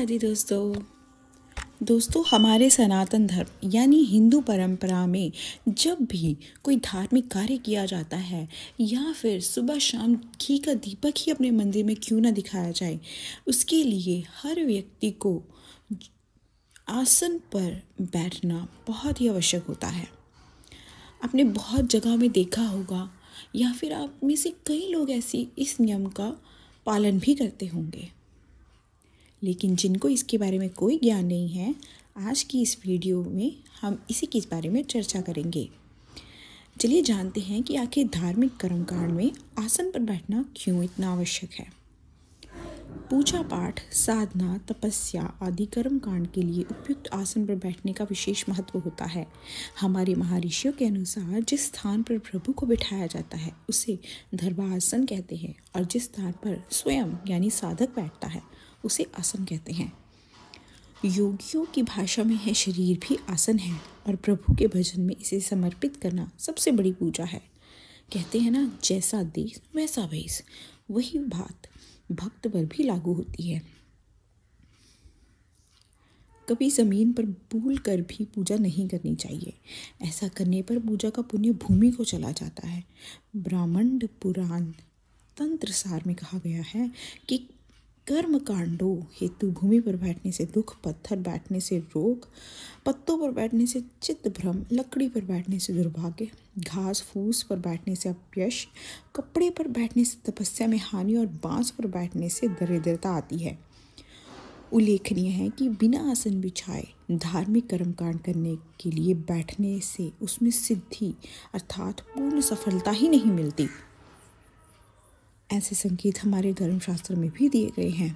राधे दोस्तों, हमारे सनातन धर्म यानी हिंदू परंपरा में जब भी कोई धार्मिक कार्य किया जाता है या फिर सुबह शाम घी का दीपक ही अपने मंदिर में क्यों ना दिखाया जाए, उसके लिए हर व्यक्ति को आसन पर बैठना बहुत ही आवश्यक होता है। आपने बहुत जगह में देखा होगा या फिर आप में से कई लोग ऐसी इस नियम का पालन भी करते होंगे, लेकिन जिनको इसके बारे में कोई ज्ञान नहीं है, आज की इस वीडियो में हम इसी के बारे में चर्चा करेंगे। चलिए जानते हैं कि आखिर धार्मिक कर्मकांड में आसन पर बैठना क्यों इतना आवश्यक है। पूजा पाठ, साधना, तपस्या आदि कर्मकांड के लिए उपयुक्त आसन पर बैठने का विशेष महत्व होता है। हमारे महर्षियों के अनुसार जिस स्थान पर प्रभु को बिठाया जाता है उसे धर्मासन कहते हैं, और जिस स्थान पर स्वयं यानी साधक बैठता है उसे आसन कहते हैं। योगियों की भाषा में है शरीर भी आसन है, और प्रभु के भजन में इसे समर्पित करना सबसे बड़ी पूजा है। कहते हैं ना, जैसा देश वैसा भेष। वही बात भक्त पर भी लागू होती है। कभी जमीन पर भूल कर भी पूजा नहीं करनी चाहिए। ऐसा करने पर पूजा का पुण्य भूमि को चला जाता है। ब्राह्मण पुराण तंत्र सार में कहा गया है कि कर्म कांडों हेतु भूमि पर बैठने से दुख, पत्थर बैठने से रोग, पत्तों पर बैठने से चित्त भ्रम, लकड़ी पर बैठने से दुर्भाग्य, घास फूस पर बैठने से अपयश, कपड़े पर बैठने से तपस्या में हानि और बांस पर बैठने से दरिद्रता आती है। उल्लेखनीय है कि बिना आसन बिछाए धार्मिक कर्मकांड करने के लिए बैठने से उसमें सिद्धि अर्थात पूर्ण सफलता ही नहीं मिलती। ऐसे संकेत हमारे धर्मशास्त्र में भी दिए गए हैं।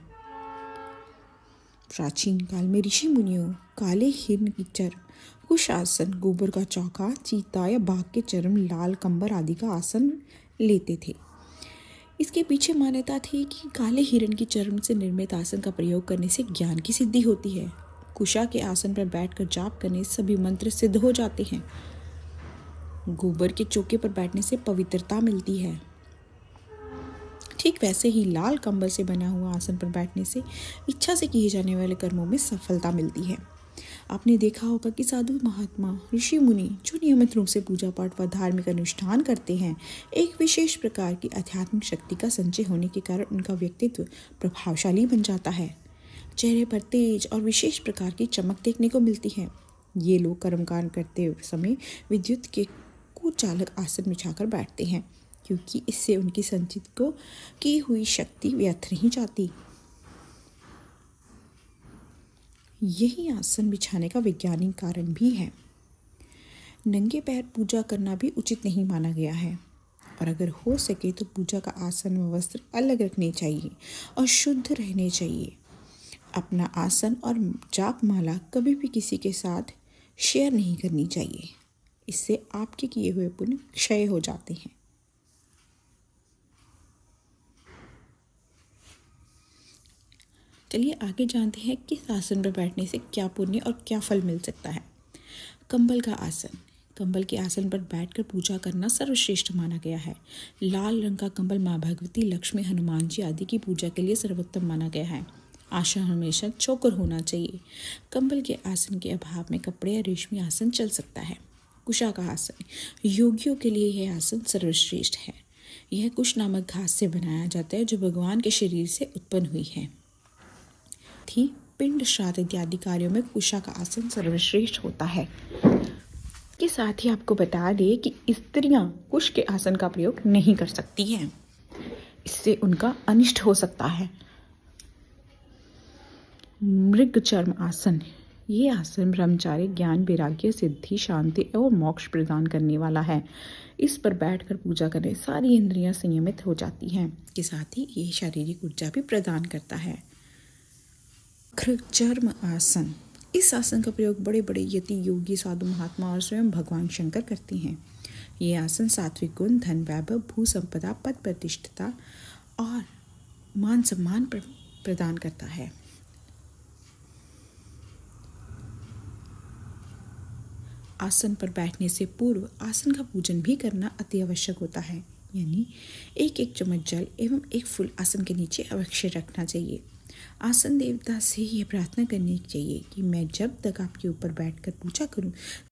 प्राचीन काल में ऋषि मुनियों काले हिरण की चर्म, कुश आसन, गोबर का चौका, चीता या बाघ के चर्म, लाल कंबर आदि का आसन लेते थे। इसके पीछे मान्यता थी कि काले हिरण की चर्म से निर्मित आसन का प्रयोग करने से ज्ञान की सिद्धि होती है। कुशा के आसन पर बैठकर जाप करने से सभी मंत्र सिद्ध हो जाते हैं। गोबर के चौके पर बैठने से पवित्रता मिलती है। ठीक वैसे ही लाल कंबल से बना हुआ आसन पर बैठने से इच्छा से किए जाने वाले कर्मों में सफलता मिलती है। आपने देखा होगा कि साधु महात्मा, ऋषि मुनि जो नियमित रूप से पूजा पाठ व धार्मिक अनुष्ठान करते हैं, एक विशेष प्रकार की आध्यात्मिक शक्ति का संचय होने के कारण उनका व्यक्तित्व प्रभावशाली बन जाता है। चेहरे पर तेज और विशेष प्रकार की चमक देखने को मिलती है। ये लोग कर्मकांड करते समय विद्युत के कुचालक आसन बिछाकर बैठते हैं, क्योंकि इससे उनकी संचित को की हुई शक्ति व्यर्थ नहीं जाती। यही आसन बिछाने का वैज्ञानिक कारण भी है। नंगे पैर पूजा करना भी उचित नहीं माना गया है, और अगर हो सके तो पूजा का आसन व वस्त्र अलग रखने चाहिए और शुद्ध रहने चाहिए। अपना आसन और जाप माला कभी भी किसी के साथ शेयर नहीं करनी चाहिए। इससे आपके किए हुए पुण्य क्षय हो जाते हैं। चलिए आगे जानते हैं किस आसन पर बैठने से क्या पुण्य और क्या फल मिल सकता है। कंबल का आसन। कंबल के आसन पर बैठकर पूजा करना सर्वश्रेष्ठ माना गया है। लाल रंग का कंबल माँ भगवती, लक्ष्मी, हनुमान जी आदि की पूजा के लिए सर्वोत्तम माना गया है। आसन हमेशा चौकर होना चाहिए। कंबल के आसन के अभाव में कपड़े या रेशमी आसन चल सकता है। कुशा का आसन। योगियों के लिए यह आसन सर्वश्रेष्ठ है। यह कुश नामक घास से बनाया जाता है जो भगवान के शरीर से उत्पन्न हुई है। थी पिंड, श्राद्ध इत्यादि कार्यों में कुशा का आसन सर्वश्रेष्ठ होता है। के साथ ही आपको बता दें कि स्त्रियां कुश के आसन का प्रयोग नहीं कर सकती हैं, इससे उनका अनिष्ट हो सकता है। मृग चर्म आसन। ये आसन ब्रह्मचार्य, ज्ञान, वैराग्य, सिद्धि, शांति और मोक्ष प्रदान करने वाला है। इस पर बैठकर पूजा करने सारी इंद्रियां संयमित हो जाती हैं। के साथ ही ये शारीरिक ऊर्जा भी प्रदान करता है। चर्म आसन। इस आसन का प्रयोग बड़े बड़े यति, योगी, साधु महात्मा और स्वयं भगवान शंकर करते हैं। ये आसन सात्विक गुण, धन, वैभव, भू संपदा, पद प्रतिष्ठता और मान सम्मान प्रदान करता है। आसन पर बैठने से पूर्व आसन का पूजन भी करना अति आवश्यक होता है, यानी एक एक चम्मच जल एवं एक फूल आसन के नीचे अवश्य रखना चाहिए। आसन देवता से ये प्रार्थना करनी चाहिए कि मैं जब तक आपके ऊपर बैठकर पूजा करूं